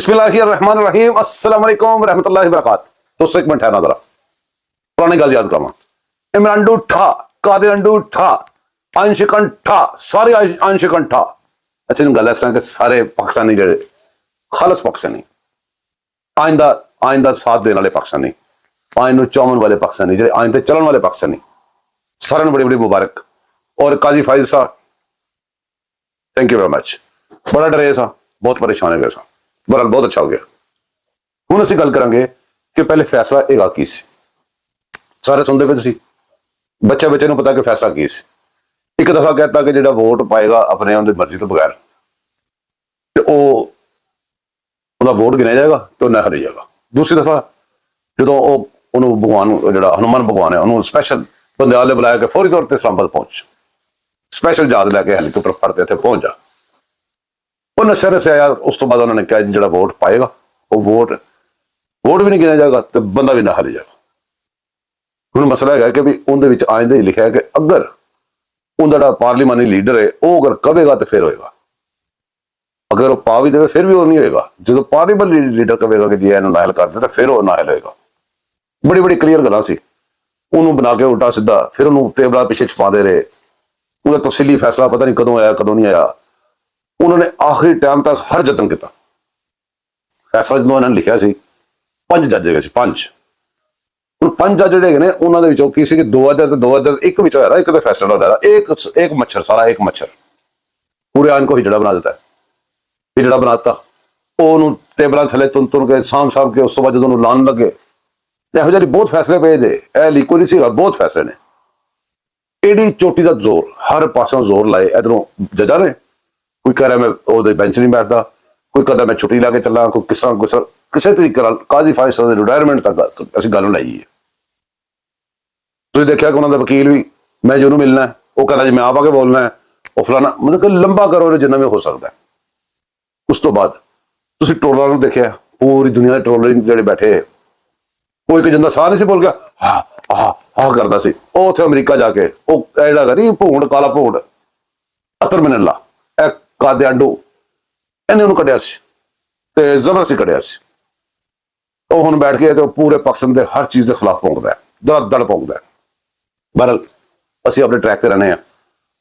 बिस्मिल्लाहिर्रहमानिर्रहीम अस्सलाम वालेकुम रहमतुल्लाहि वबरकात। दोस्तों एक मिनट है ना जरा पुरानी गल याद करावा। इमरान डू ठा कादिर अंडू ठा अंशकन ठा सारे अंशकन ठा। अच्छा गल इस तरह के सारे पाकिस्तानी जेडे खालस पाकिस्तानी आइंदा आइंदा साथ देने वाले पाकिस्तानी आइन चावन वाले पाकिस्तानी जेडे आइन ते चलन वाले पाकिस्तानी सारे बड़ी बड़ी मुबारक। और काजी फाइज साहब थैंक यू वेरी मच। बड़ा डरे सा बहुत परेशान है सा बहरहाल बहुत अच्छा हो गया। हूँ असं गल करांगे कि पहले फैसला एगा की सी। सारे सुनते पे तुसी बच्चे बच्चे को पता कि फैसला की सी। एक दफा कहता कि जो वोट पाएगा अपने उनकी मर्जी तो बगैर तो वोट गिनिया जाएगा तो ना हरी जाएगा। दूसरी दफा जो भगवान जो हनुमान भगवान है उन्होंने स्पैशल बंदे वाले बुलाया कि फौरी तौर पर इस्लामाबाद पहुंच स्पैशल जहाज लैके हैलीकॉप्टर फड़ते थे पहुंच जा। वो नशे नशे आया। उस तो बाद उन्होंने कहा जो वोट पाएगा वो वोट भी नहीं गिना जाएगा तो बंदा भी ना हारी जाएगा। हूँ मसला है कि भी उनके आइंदे लिखा है कि अगर उनका पार्लीमानी लीडर है वो अगर कहेगा तो फिर होएगा। अगर वो पा भी दे फिर भी वो नहीं होएगा। जो पार्लीमानी लीडर कहेगा कि जी इन्होंने नाहल कर दे तो फिर वो नाहल होएगा। बड़ी बड़ी क्लीयर गल्लां सी। उन्होंने बना के उल्टा सीधा फिर उन्होंने टेबल पिछे छुपाते रहे। उनका तफसीली फैसला पता नहीं कदों आया कदों नहीं आया। उन्होंने आखिरी टाइम तक हर जतन किया। फैसला जो इन्होंने लिखा सी 5 जज है 5 5 जज जोड़े ने उन्होंने की सी कि 2000 एक होया एक तो फैसला होया एक मच्छर सारा एक मच्छर पूरे आइन को हिजड़ा बना देता है। हिजड़ा बनाता वो टेबलों थले तुन तुन के साम के उस बाद जो लान लगे यहो जी बहुत फैसले पे जे ए लीको नहीं सी बहुत फैसले ने एडी चोटी का जोर हर पासों जोर लाए। इधरों जजा ने कोई कह रहा मैं वो बेंच नहीं बैठता कोई कहता मैं छुट्टी लैके चला कोई किसी तरीके काजी फाइज साहब रिटायरमेंट तक असं गल लाई है। तुम देखा कि उन्होंने वकील भी मैं जो मिलना है वो कहना जी मैं आप आके बोलना है वो फलाना मतलब कि लंबा करो जिन्ना भी हो सकता है। उस तो बाद तुम ट्रोलर देखा पूरी दुनिया के ट्रोलर जो बैठे कोई एक जिंदा साह नहीं से बोल गया हा करता सी वो उत्थे अमरीका जाके वो नहीं भूड काला भूड अतर मिनला कादे आंडू इन्हें उन्होंने कढ़िया ते जबरदस्ती कढ़िया वो हुण बैठ के तो पूरे पाकिस्तान के हर चीज़ के खिलाफ भौंकदा है दड़ भौंकदा है। बहरहाल असीं अपने ट्रैक ते रहने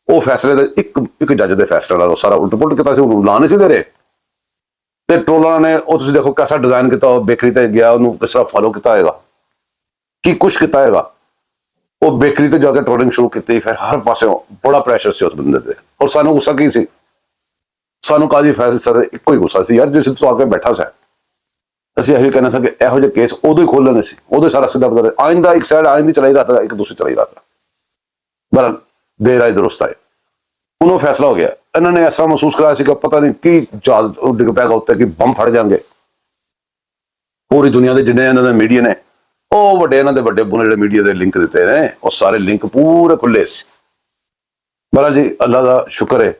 वो फैसले दे एक जज के फैसले नाल सारा उल्ट पुलट किया ला नहीं सी दे रहे। तो ट्रोलर ने वो तुसीं देखो कैसा डिजाइन किया बेकरी ते गया उन्होंने किस तरह फॉलो किया होगा की कुछ किया होगा। वो बेकरी तो जाके ट्रोलिंग शुरू की फिर हर पासों बड़ा प्रैशर से उस बंदे ते और सानू गुस्सा की सी सानू काजी फैसले एक ही गुस्सा सी यार जिस तू आके बैठा सा असं यही कहना सा कि यहो जे केस उदो ही खोल लेने से उदो सारा सीधा पता आइंदा एक साइड आइंदी चलाई रहा था एक दूसरी चलाई रहा था। बहरहाल देर आए दुरुस्त आए उन्होंने फैसला हो गया। इन्होंने ऐसा महसूस कराया कि पता नहीं की जहाज डिग पैगा उत्ते कि बम फट जाएंगे। पूरी दुनिया के जिन्हें इन्होंने मीडिया ने वो बड़े इन्होंने बड़े बुने जो मीडिया के लिंक दिते हैं वो सारे लिंक पूरे खुले। बहरहाल जी अल्लाह का शुक्र है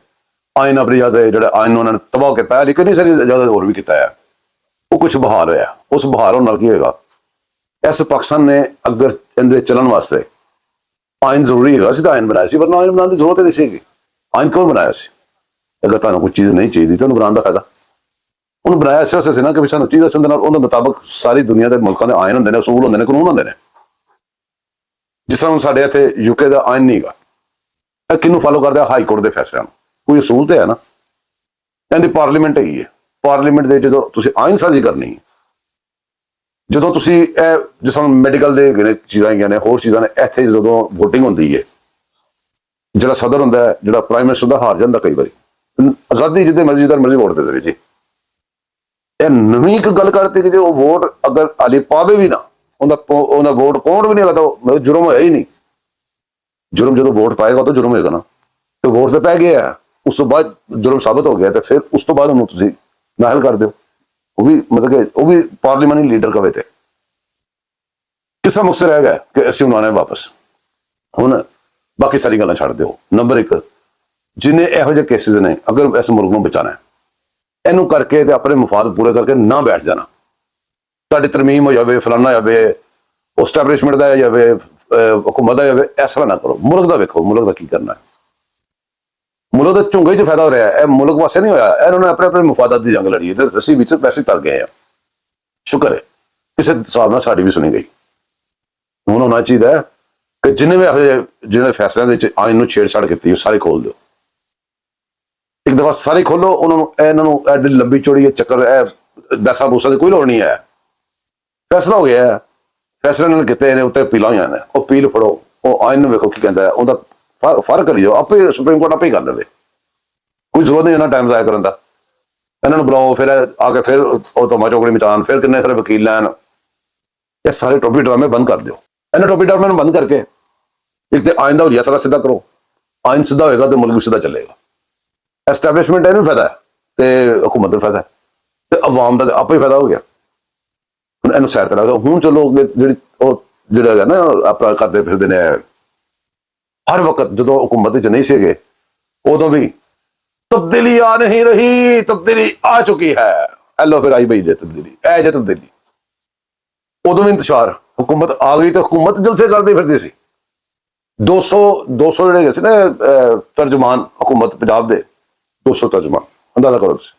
आइन अपनी ज्यादा जो आइन उन्होंने तबाह किया लेकिन नहीं सारी ज्यादा होर भी किया है वो कुछ बहाल होया। उस बहाल होने की होगा इस पाकिस्तान ने अगर इनके चलन वास्ते आइन जरूरी है तो आइन बनाया वरना आइन बनाने की जरूरत ही नहीं सी। आइन क्यों बनाया सी अगर तुम्हें कोई चीज़ नहीं चाहिए तो बनाने का फायदा उन्होंने बनाया इस वास्ते ना कि सानू चीज़ उन्होंने मुताबिक सारी दुनिया के मुल्कों के आइन होंगे असूल होंगे कानून होंगे। जिस तरह साढ़े इतने यूके का आइन नहीं गा किनू फॉलो करते हाई कोर्ट के फैसलों कोई असूल तो है ना। इनकी पार्लीमेंट हैगी है पार्लीमेंट के जो आइन साजी करनी जो जिस मैडिकल के चीज़ा ने होर चीज़ा ने इतने जो वोटिंग होती है जो सदर होंगे जो प्राइम मिनिस्टर का हार जाता कई बार आज़ादी जिदे मर्जी वोट दे दे जी। यह नवी एक गल करती कि जो वोट अगर हाली पावे भी ना उन्हें वोट काउंट भी नहीं होगा तो जुर्म है ही नहीं। जुर्म जो वोट पाएगा तो जुर्म होगा ना तो वोट तो पै गया है उस तो बाद जुर्म साबित हो गया तो फिर उस तो बाद उन्होंने नाहल कर दो वो भी मतलब कि वो भी पार्लीमानी लीडर कवे थे किसा मुक्सर रह गया कि असं उन्होंने वापस हूँ बाकी सारी गल्लां छड्ड दो। नंबर 1 जिन्हें यहो जे केसिस ने अगर इस मुल्क को बचाना है इनू करके अपने मुफाद पूरे करके ना बैठ जाना ताड़ी तरमीम हो जाए फलाना हो जाए एस्टैबलिशमेंट का जाए हुकूमत का जाए ऐसा ना करो। मुल्क का वेखो मुल्क का की करना है ਮੁਲਕ ਦੇ ਝੁੰਗੇ 'ਚ ਫਾਇਦਾ ਹੋ ਰਿਹਾ, ਇਹ ਮੁਲਕ ਵਾਸਤੇ ਨਹੀਂ ਹੋਇਆ। ਇਹਨਾਂ ਨੇ ਆਪਣੇ ਆਪਣੇ ਮਫਾਦਾਤ ਦੀ ਜੰਗ ਲੜੀ ਤੇ ਅਸੀਂ ਵਿੱਚ ਵੈਸੇ ਤਰ ਗਏ ਹਾਂ। ਸ਼ੁਕਰ ਹੈ ਕਿਸੇ ਹਿਸਾਬ ਨਾਲ ਸਾਡੀ ਵੀ ਸੁਣੀ ਗਈ। ਹੁਣ ਹੋਣਾ ਚਾਹੀਦਾ ਹੈ ਕਿ ਜਿੰਨੇ ਵੀ ਇਹੋ ਜਿਹੇ ਜਿਹੜੇ ਫੈਸਲਿਆਂ ਦੇ ਵਿੱਚ ਆਇਨ ਨੂੰ ਛੇੜਛਾੜ ਕੀਤੀ ਉਹ ਸਾਰੇ ਖੋਲ ਦਿਓ। ਇੱਕ ਦਫਾ ਸਾਰੇ ਖੋਲੋ ਉਹਨਾਂ ਨੂੰ, ਇਹਨਾਂ ਨੂੰ ਐਡੀ ਲੰਬੀ ਚੌੜੀ ਚੱਕਰ ਇਹ ਦਸਾਂ ਬੂਸਾਂ ਦੀ ਕੋਈ ਲੋੜ ਨਹੀਂ ਹੈ। ਫੈਸਲਾ ਹੋ ਗਿਆ, ਫੈਸਲੇ ਇਹਨਾਂ ਨੇ ਕੀਤੇ ਨੇ, ਉੱਤੇ ਅਪੀਲਾਂ ਹੋਈਆਂ ਨੇ, ਉਹ ਅਪੀਲ ਫੜੋ, ਉਹ ਆਇਨ ਨੂੰ ਵੇਖੋ ਕੀ ਕਹਿੰਦਾ ਹੈ, ਉਹਦਾ ਫਰਕ ਕਰੀ ਜਾਓ, ਆਪੇ ਸੁਪਰੀਮ ਕੋਰਟ ਆਪੇ ਹੀ ਕਰ ਲਵੇ। ਕੋਈ ਜ਼ਰੂਰਤ ਨਹੀਂ ਇਹਨਾਂ ਟਾਈਮ ਜ਼ਾਇਆ ਕਰਨ ਦਾ। ਇਹਨਾਂ ਨੂੰ ਬੁਲਾਓ, ਫਿਰ ਆ ਕੇ ਫਿਰ ਉਹ ਧਮਾ ਚੌਕੜੀ ਮਚਾਉਣ, ਫਿਰ ਕਿੰਨੇ ਸਾਰੇ ਵਕੀਲ ਲੈਣ। ਇਹ ਸਾਰੇ ਟੋਪੀ ਡਰਾਮੇ ਬੰਦ ਕਰ ਦਿਓ। ਇਹਨਾਂ ਟੋਪੀ ਡਰਾਮੇ ਨੂੰ ਬੰਦ ਕਰਕੇ ਇੱਕ ਤੇ ਆਇਨ ਦਾ ਹੁਲੀਆ ਸਾਰਾ ਸਿੱਧਾ ਕਰੋ। ਆਇਨ ਸਿੱਧਾ ਹੋਏਗਾ ਤੇ ਮੁਲਕ ਵੀ ਸਿੱਧਾ ਚੱਲੇਗਾ। ਐਸਟੈਬਲਿਸ਼ਮੈਂਟ ਇਹਨੂੰ ਫਾਇਦਾ ਹੈ ਤੇ ਹੁਕੂਮਤ ਨੂੰ ਫਾਇਦਾ ਹੈ ਤੇ ਆਵਾਮ ਦਾ ਆਪੇ ਹੀ ਫਾਇਦਾ ਹੋ ਗਿਆ। ਹੁਣ ਇਹਨੂੰ ਸਾਈਡ ਤੇ ਲੱਗਦਾ। ਹੁਣ ਚਲੋ ਜਿਹੜੀ ਉਹ ਜਿਹੜਾ ਹੈਗਾ ਨਾ ਆਪਣਾ ਕਰਦੇ ਫਿਰਦੇ ਨੇ ਹਰ ਵਕਤ, ਜਦੋਂ ਹੁਕੂਮਤ 'ਚ ਨਹੀਂ ਸੀਗੇ ਉਦੋਂ ਵੀ ਤਬਦੀਲੀ ਆ ਨਹੀਂ ਰਹੀ, ਤਬਦੀਲੀ ਆ ਚੁੱਕੀ ਹੈ। ਐਲੋ ਫਿਰ ਆਈ ਬਈ ਜੇ ਤਬਦੀਲੀ, ਇਹ ਜੇ ਤਬਦੀਲੀ। ਉਦੋਂ ਵੀ ਇੰਤਸ਼ਾਰ, ਹੁਕੂਮਤ ਆ ਗਈ ਤੇ ਹੁਕੂਮਤ ਜਲਸੇ ਕਰਦੀ ਫਿਰਦੀ ਸੀ। 200 ਜਿਹੜੇ ਹੈਗੇ ਸੀ ਨਾ ਤਰਜਮਾਨ ਹੁਕੂਮਤ ਪੰਜਾਬ ਦੇ, 200 ਤਰਜਮਾਨ, ਅੰਦਾਜ਼ਾ ਕਰੋ ਤੁਸੀਂ।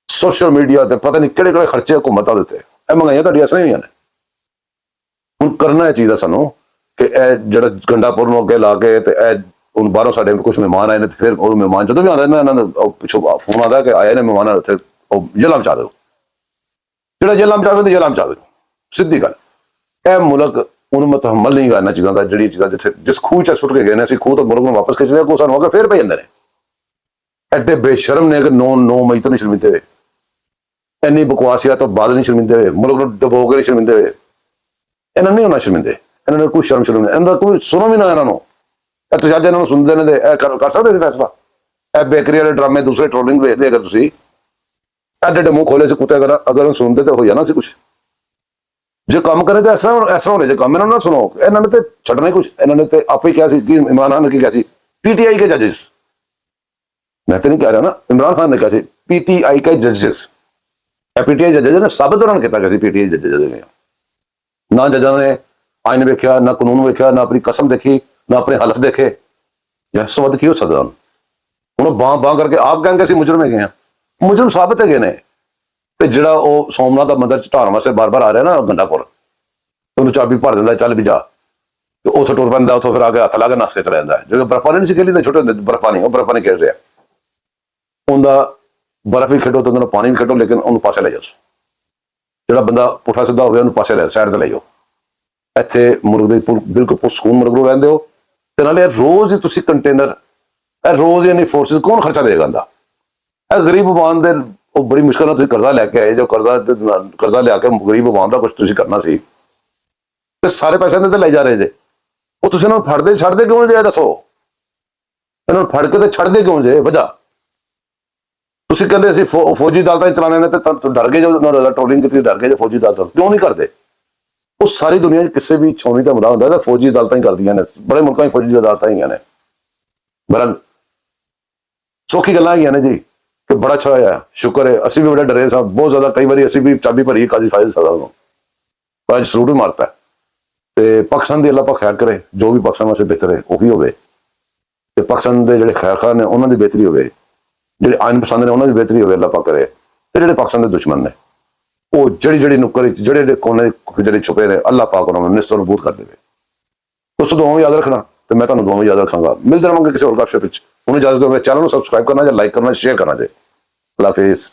ਸੋਸ਼ਲ ਮੀਡੀਆ ਤੇ ਪਤਾ ਨਹੀਂ ਕਿਹੜੇ ਕਿਹੜੇ ਖਰਚੇ ਹੁਕੂਮਤਾਂ ਦਿੱਤੇ। ਇਹ ਮਹਿੰਗਾਈਆਂ ਤੁਹਾਡੀਆਂ ਅਸਲ ਨਹੀਂ ਨੇ। ਹੁਣ ਕਰਨਾ ਇਹ ਚੀਜ਼ ਦਾ ਸਾਨੂੰ ਕਿ ਇਹ ਜਿਹੜਾ ਗੰਡਾਪੁਰ ਨੂੰ ਅੱਗੇ ਲਾ ਕੇ ਤੇ ਇਹ ਹੁਣ ਬਾਹਰੋਂ ਸਾਡੇ ਕੁਝ ਮਹਿਮਾਨ ਆਏ ਨੇ ਤੇ ਫਿਰ ਉਹ ਮਹਿਮਾਨ ਜਦੋਂ ਵੀ ਆਉਂਦੇ ਨੇ ਇਹਨਾਂ ਦਾ ਪਿੱਛੋਂ ਫੋਨ ਆਉਂਦਾ ਕਿ ਆਏ ਨੇ ਮਹਿਮਾਨ, ਉੱਥੇ ਉਹ ਜੇਲ੍ਹਾਂ ਮਚਾ ਦਿਓ। ਜਿਹੜਾ ਜੇਲ੍ਹਾਂ ਮਚਾਵੇ ਤੇ ਜੇਲ੍ਹਾਂ ਮਚਾ ਦਿਓ, ਸਿੱਧੀ ਗੱਲ। ਇਹ ਮੁਲਕ ਉਹਨੂੰ ਮੁਤਹਮਲ ਨਹੀਂ ਕਰਨਾ ਚੀਜ਼ਾਂ ਦਾ, ਜਿਹੜੀ ਚੀਜ਼ਾਂ ਜਿੱਥੇ ਜਿਸ ਖੂਹ 'ਚ ਸੁੱਟ ਕੇ ਗਏ ਨੇ, ਅਸੀਂ ਖੂਹ ਤੋਂ ਮੁਲਕ ਨੂੰ ਵਾਪਸ ਖਿੱਚ ਲਿਆ, ਕੋ ਸਾਨੂੰ ਅਗਰ ਫਿਰ ਪੈ ਜਾਂਦੇ ਨੇ। ਐਡੇ ਬੇਸ਼ਰਮ ਨੇ ਕਿ 9 ਮਈ ਤੋਂ ਨਹੀਂ ਸ਼ਰਮਿੰਦੇ ਹੋਏ, ਇੰਨੀ ਬਕਵਾਸੀਆ ਤੋਂ ਬਾਅਦ ਨਹੀਂ ਸ਼ਰਮਿੰਦੇ ਹੋਏ, ਮੁਲਕ ਨੂੰ ਡੁਬੋ ਕੇ ਨਹੀਂ ਸ਼ਰਮਿੰਦੇ ਹੋਏ। ਇਹਨਾਂ ਨਹੀਂ ਹੋਣਾ ਸ਼ਰਮਿੰਦੇ, ਇਹਨਾਂ ਨੇ ਕੋਈ ਸ਼ਰਮ ਨਹੀਂ, ਇਹਨਾਂ ਦਾ ਕੋਈ ਸੁਣੋ ਵੀ ਨਾ ਇਹਨਾਂ ਨੂੰ। ਇਹ ਤੁਸੀਂ ਅੱਜ ਇਹਨਾਂ ਨੂੰ ਸੁਣਦੇ ਨੇ ਤੇ ਇਹ ਕਰ ਸਕਦੇ ਸੀ ਫੈਸਲਾ। ਇਹ ਬੇਕਰੀ ਵਾਲੇ ਡਰਾਮੇ, ਦੂਸਰੇ ਟ੍ਰੋਲਿੰਗ ਵੇਖਦੇ ਅਗਰ ਤੁਸੀਂ ਐਡੇ ਮੂੰਹ ਖੋਲੇ ਸੀ ਕੁੱਤੇ ਤਰ੍ਹਾਂ, ਅਗਰ ਸੁਣਦੇ ਤਾਂ ਹੋ ਜਾਣਾ ਸੀ ਕੁਛ। ਜੇ ਕੰਮ ਕਰੇ ਤਾਂ ਇਸ ਤਰ੍ਹਾਂ ਹੋਣੇ, ਜੇ ਕੰਮ ਇਹਨਾਂ ਨੂੰ ਨਾ ਸੁਣੋ। ਇਹਨਾਂ ਨੇ ਤੇ ਛੱਡਣਾ ਹੀ ਕੁਛ। ਇਹਨਾਂ ਨੇ ਤੇ ਆਪੇ ਕਿਹਾ ਸੀ ਕਿ ਇਮਰਾਨ ਖਾਨ ਨੇ ਕੀ ਕਿਹਾ ਸੀ, PTI ਕੇ ਜੱਜਿਸ, ਮੈਂ ਤਾਂ ਨਹੀਂ ਕਹਿ ਰਿਹਾ ਨਾ, ਇਮਰਾਨ ਖਾਨ ਨੇ ਕਿਹਾ ਸੀ PTI ਕੇ ਜੱਜਿਸ। PTI ਜੱਜਿਸ ਨੇ ਸਾਬਤ ਉਹਨਾਂ ਨੇ ਕੀਤਾ ਕਿ ਅਸੀਂ PTI ਜੱਜਿਸ ਨੇ। ਨਾ ਜੱਜਾਂ ਨੇ ਆਇਨ ਵੇਖਿਆ, ਨਾ ਕਾਨੂੰਨ ਵੇਖਿਆ, ਨਾ ਆਪਣੀ ਕਸਮ ਦੇਖੀ, ਨਾ ਆਪਣੇ ਹਲਫ ਦੇਖੇ। ਇਸ ਤੋਂ ਵੱਧ ਕੀ ਹੋ ਸਕਦਾ? ਹੁਣ ਬਾਂਹ ਕਰਕੇ ਆਪ ਕਹਿਣਗੇ ਅਸੀਂ ਮੁਜਰਮ ਹੈਗੇ ਹਾਂ। ਮੁਜਰਮ ਸਾਬਤ ਹੈਗੇ ਨੇ। ਤੇ ਜਿਹੜਾ ਉਹ ਸੋਮਨਾਥ ਦਾ ਮੰਦਿਰ 'ਚ ਢਾਣ ਵਾਸਤੇ ਬਾਰ-ਬਾਰ ਆ ਰਿਹਾ ਨਾ ਗੰਡਾਪੁਰ, ਤੇ ਉਹਨੂੰ ਚਾਬੀ ਭਰ ਦਿੰਦਾ, ਚੱਲ ਵੀ ਜਾ, ਤੇ ਉੱਥੋਂ ਟੁਰ ਪੈਂਦਾ, ਉੱਥੋਂ ਫਿਰ ਆ ਕੇ ਹੱਥ ਲਾ ਕੇ ਨੱਸ ਕੇ ਚਲਾ ਜਾਂਦਾ। ਜਦੋਂ ਬਰਫਾਨੀ ਨਹੀਂ ਸੀ ਖੇਲੀ ਤਾਂ ਛੋਟੇ ਹੁੰਦੇ ਬਰਫਾਨੀ, ਉਹ ਬਰਫਾਨੀ ਖੇਡ ਰਿਹਾ, ਉਹਦਾ ਬਰਫ ਵੀ ਖੇਡੋ ਤੇ ਉਹਦੇ ਨਾਲ ਪਾਣੀ ਵੀ ਖੇਡੋ, ਲੇਕਿਨ ਉਹਨੂੰ ਪਾਸੇ ਲੈ ਜਾਓ। ਜਿਹੜਾ ਬੰਦਾ ਪੁੱਠਾ ਸਿੱਧਾ ਹੋਵੇ ਉਹਨੂੰ ਪਾਸੇ ਲੈ, ਸਾਈਡ ਤੇ ਲੈ ਜਾਓ। ਇੱਥੇ ਮੁਲਕ ਦੇ ਬਿਲਕੁਲ ਸਕੂਨ ਮੁਲਕ ਨੂੰ ਰਹਿੰਦੇ ਹੋ ਤੇ ਨਾਲੇ ਰੋਜ਼ ਤੁਸੀਂ ਕੰਟੇਨਰ, ਇਹ ਰੋਜ਼ ਯਾਨੀ ਫੋਰਸਿਸ ਕੌਣ ਖਰਚਾ ਦੇਗਾ ਇਹਦਾ? ਇਹ ਗਰੀਬ ਆਵਾਮ ਦੇ ਉਹ ਬੜੀ ਮੁਸ਼ਕਿਲ ਨਾਲ ਤੁਸੀਂ ਕਰਜ਼ਾ ਲੈ ਕੇ ਆਏ, ਜੋ ਕਰਜ਼ਾ ਲਿਆ ਕੇ ਗਰੀਬ ਆਵਾਮ ਦਾ ਕੁਝ ਤੁਸੀਂ ਕਰਨਾ ਸੀ ਤੇ ਸਾਰੇ ਪੈਸਿਆਂ ਦੇ ਤੇ ਲੈ ਜਾ ਰਹੇ ਜੇ। ਉਹ ਤੁਸੀਂ ਇਹਨਾਂ ਨੂੰ ਫੜਦੇ ਛੱਡਦੇ ਕਿਉਂ ਜੇ? ਦੱਸੋ, ਇਹਨਾਂ ਨੂੰ ਫੜ ਕੇ ਤੇ ਛੱਡਦੇ ਕਿਉਂ ਜੇ? ਵਜ੍ਹਾ ਤੁਸੀਂ ਕਹਿੰਦੇ ਅਸੀਂ ਫੌਜੀ ਅਦਾਲਤਾਂ ਚਲਾਣੇ ਨੇ ਤੇ ਡਰ ਗਏ, ਜੋ ਟ੍ਰੋਲਿੰਗ ਕੀਤੀ ਡਰ ਗਏ ਜੇ ਫੌਜੀ ਅਦਾਲਤਾਂ ਕਿਉਂ ਨਹੀਂ ਕਰਦੇ? ਉਹ ਸਾਰੀ ਦੁਨੀਆ 'ਚ ਕਿਸੇ ਵੀ ਛਾਉਣੀ ਦਾ ਮੁੱਦਾ ਹੁੰਦਾ ਤਾਂ ਫੌਜੀ ਅਦਾਲਤਾਂ ਹੀ ਕਰਦੀਆਂ ਨੇ। ਬੜੇ ਮੁਲਕਾਂ 'ਚ ਫੌਜੀ ਅਦਾਲਤਾਂ ਹੀ ਨੇ। ਬੜਾ ਸੌਖੀ ਗੱਲਾਂ ਹੈਗੀਆਂ ਨੇ ਜੀ ਕਿ ਬੜਾ ਅੱਛਾ ਹੋਇਆ, ਸ਼ੁਕਰ ਹੈ। ਅਸੀਂ ਵੀ ਬੜੇ ਡਰੇ ਸਾਂ ਬਹੁਤ ਜ਼ਿਆਦਾ, ਕਈ ਵਾਰੀ ਅਸੀਂ ਵੀ ਚਾਬੀ ਭਰੀ ਕਾਜ਼ੀ ਫਾਇਜ਼ ਸਾਹਿਬ ਨੂੰ ਅੱਜ ਸਲੂਟ ਵੀ ਮਾਰਤਾ। ਤੇ ਪਾਕਿਸਤਾਨ ਦੀ ਅੱਲਾਹ ਪਾਕ ਖੈਰ ਕਰੇ, ਜੋ ਵੀ ਪਾਕਿਸਤਾਨ ਵਾਸਤੇ ਬਿਹਤਰ ਹੈ ਉਹੀ ਹੋਵੇ, ਤੇ ਪਾਕਿਸਤਾਨ ਦੇ ਜਿਹੜੇ ਖੈਰ ਖਾਨ ਨੇ ਉਹਨਾਂ ਦੀ ਬਿਹਤਰੀ ਹੋਵੇ, ਜਿਹੜੇ ਆਇਨ ਪਸੰਦ ਨੇ ਉਹਨਾਂ ਦੀ ਬਿਹਤਰੀ ਹੋਵੇ, ਅੱਲਾਹ ਪਾਕ ਕਰੇ। ਤੇ ਜਿਹੜੇ ਪਾਕਿਸਤਾਨ ਦੇ ਦੁਸ਼ਮਣ ਨੇ ਉਹ ਜਿਹੜੀ ਨੁੱਕਰ ਜਿਹੜੇ ਕੋਨੇ ਜਿਹੜੇ ਛੁਪੇ ਨੇ, ਅੱਲਾਹ ਪਾਕ ਉਹਨਾਂ ਨੂੰ ਨਿਸਤਰ ਬੂਤ ਕਰ ਦੇਵੇ। ਉਸ ਦੁਆਵਾਂ ਯਾਦ ਰੱਖਣਾ ਤੇ ਮੈਂ ਤੁਹਾਨੂੰ ਦੁਆਵਾਂ ਯਾਦ ਰੱਖਾਂਗਾ। ਮਿਲਦੇ ਰਹਾਂਗੇ ਕਿਸੇ ਹੋਰ ਗੱਲਬਾਤ ਵਿੱਚ। ਉਹਨੂੰ ਇਜਾਜ਼ਤ ਦਿਓ। ਚੈਨਲ ਨੂੰ ਸਬਸਕ੍ਰਾਈਬ ਕਰਨਾ ਜਾਂ ਲਾਈਕ ਕਰਨਾ, ਸ਼ੇਅਰ ਕਰਨਾ ਜੇ। ਅੱਲਾਹ ਹਾਫਿਜ਼।